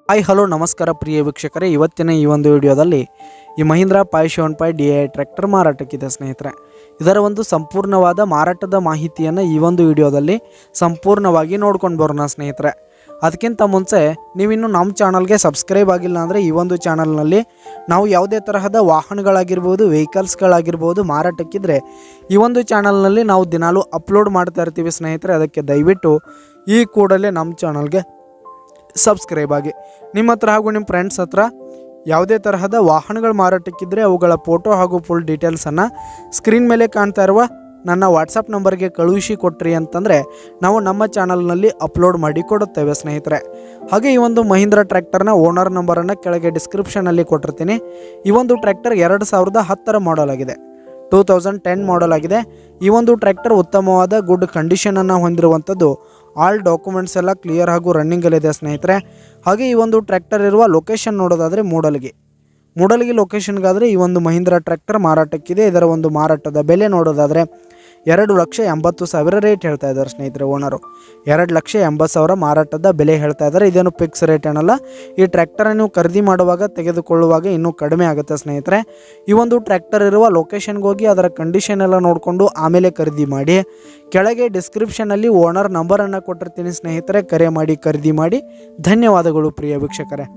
Hi hello ನಮಸ್ಕಾರ ಪ್ರಿಯ ವೀಕ್ಷಕರೇ, ಇವತ್ತಿನ ಈ ಒಂದು ವಿಡಿಯೋದಲ್ಲಿ ಈ ಮಹೀಂದ್ರಾ 575 DI ಟ್ರ್ಯಾಕ್ಟರ್ ಮಾರಾಟಕ್ಕಿದೆ ಸ್ನೇಹಿತರೆ. ಇದರ ಒಂದು ಸಂಪೂರ್ಣವಾದ ಮಾರಾಟದ ಮಾಹಿತಿಯನ್ನು ಈ ಒಂದು ವಿಡಿಯೋದಲ್ಲಿ ಸಂಪೂರ್ಣವಾಗಿ ನೋಡ್ಕೊಂಡು ಬರೋಣ ಸ್ನೇಹಿತರೆ. ಅದಕ್ಕಿಂತ ಮುಂಚೆ ನೀವಿನ್ನು ನಮ್ಮ ಚಾನಲ್ಗೆ ಸಬ್ಸ್ಕ್ರೈಬ್ ಆಗಿಲ್ಲ ಅಂದರೆ ಈ ಒಂದು ಚಾನಲ್ನಲ್ಲಿ ನಾವು ಯಾವುದೇ ತರಹದ ವಾಹನಗಳಾಗಿರ್ಬೋದು, ವೆಹಿಕಲ್ಸ್ಗಳಾಗಿರ್ಬೋದು ಮಾರಾಟಕ್ಕಿದ್ರೆ ಈ ಒಂದು ಚಾನಲ್ನಲ್ಲಿ ನಾವು ದಿನಾಲೂ ಅಪ್ಲೋಡ್ ಮಾಡ್ತಾ ಇರ್ತೀವಿ ಸ್ನೇಹಿತರೆ. ಅದಕ್ಕೆ ದಯವಿಟ್ಟು ಈ ಕೂಡಲೇ ನಮ್ಮ ಚಾನಲ್ಗೆ ಸಬ್ಸ್ಕ್ರೈಬ್ ಆಗಿ. ನಿಮ್ಮ ಹತ್ರ ಹಾಗೂ ನಿಮ್ಮ ಫ್ರೆಂಡ್ಸ್ ಹತ್ರ ಯಾವುದೇ ತರಹದ ವಾಹನಗಳು ಮಾರಾಟಕ್ಕಿದ್ರೆ ಅವುಗಳ ಫೋಟೋ ಹಾಗೂ ಫುಲ್ ಡೀಟೇಲ್ಸನ್ನು ಸ್ಕ್ರೀನ್ ಮೇಲೆ ಕಾಣ್ತಾ ಇರುವ ನನ್ನ ವಾಟ್ಸಪ್ ನಂಬರ್ಗೆ ಕಳುಹಿಸಿ ಕೊಟ್ರಿ ಅಂತಂದರೆ ನಾವು ನಮ್ಮ ಚಾನಲ್ನಲ್ಲಿ ಅಪ್ಲೋಡ್ ಮಾಡಿ ಕೊಡುತ್ತೇವೆ ಸ್ನೇಹಿತರೆ. ಹಾಗೆ ಈ ಒಂದು ಮಹೀಂದ್ರಾ ಟ್ರ್ಯಾಕ್ಟರ್ನ ಓನರ್ ನಂಬರನ್ನು ಕೆಳಗೆ ಡಿಸ್ಕ್ರಿಪ್ಷನಲ್ಲಿ ಕೊಟ್ಟಿರ್ತೀನಿ. ಈ ಒಂದು ಟ್ರ್ಯಾಕ್ಟರ್ 2010 ಮಾಡಲ್ ಆಗಿದೆ, 2010 ಮಾಡಲ್ ಆಗಿದೆ. ಈ ಒಂದು ಟ್ರ್ಯಾಕ್ಟರ್ ಉತ್ತಮವಾದ ಗುಡ್ ಕಂಡೀಷನನ್ನು ಹೊಂದಿರುವಂಥದ್ದು. ಆಲ್ ಡಾಕ್ಯುಮೆಂಟ್ಸ್ ಎಲ್ಲ ಕ್ಲಿಯರ್ ಹಾಗೂ ರನ್ನಿಂಗಲ್ಲಿದೆ ಸ್ನೇಹಿತರೆ. ಹಾಗೆ ಈ ಒಂದು ಟ್ರ್ಯಾಕ್ಟರ್ ಇರುವ ಲೊಕೇಶನ್ ನೋಡೋದಾದರೆ ಮೂಡಲಗಿ ಲೊಕೇಶನ್ಗಾದರೆ ಈ ಒಂದು ಮಹೀಂದ್ರಾ ಟ್ರ್ಯಾಕ್ಟರ್ ಮಾರಾಟಕ್ಕಿದೆ. ಇದರ ಒಂದು ಮಾರಾಟದ ಬೆಲೆ ನೋಡೋದಾದರೆ 2,80,000 ರೇಟ್ ಹೇಳ್ತಾ ಇದ್ದಾರೆ ಸ್ನೇಹಿತರೆ. ಓನರು 2,80,000 ಮಾರಾಟದ ಬೆಲೆ ಹೇಳ್ತಾ ಇದ್ದಾರೆ. ಇದೇನು ಫಿಕ್ಸ್ ರೇಟ್ ಏನಲ್ಲ. ಈ ಟ್ರ್ಯಾಕ್ಟರ್ ನೀವು ಖರೀದಿ ಮಾಡುವಾಗ ತೆಗೆದುಕೊಳ್ಳುವಾಗ ಇನ್ನೂ ಕಡಿಮೆ ಆಗುತ್ತೆ ಸ್ನೇಹಿತರೆ. ಈ ಒಂದು ಟ್ರ್ಯಾಕ್ಟರ್ ಇರುವ ಲೊಕೇಶನ್ಗೆ ಹೋಗಿ ಅದರ ಕಂಡೀಷನ್ ಎಲ್ಲ ನೋಡಿಕೊಂಡು ಆಮೇಲೆ ಖರೀದಿ ಮಾಡಿ. ಕೆಳಗೆ ಡಿಸ್ಕ್ರಿಪ್ಷನಲ್ಲಿ ಓನರ್ ನಂಬರನ್ನು ಕೊಟ್ಟಿರ್ತೀನಿ ಸ್ನೇಹಿತರೆ. ಕರೆ ಮಾಡಿ ಖರೀದಿ ಮಾಡಿ. ಧನ್ಯವಾದಗಳು ಪ್ರಿಯ ವೀಕ್ಷಕರೇ.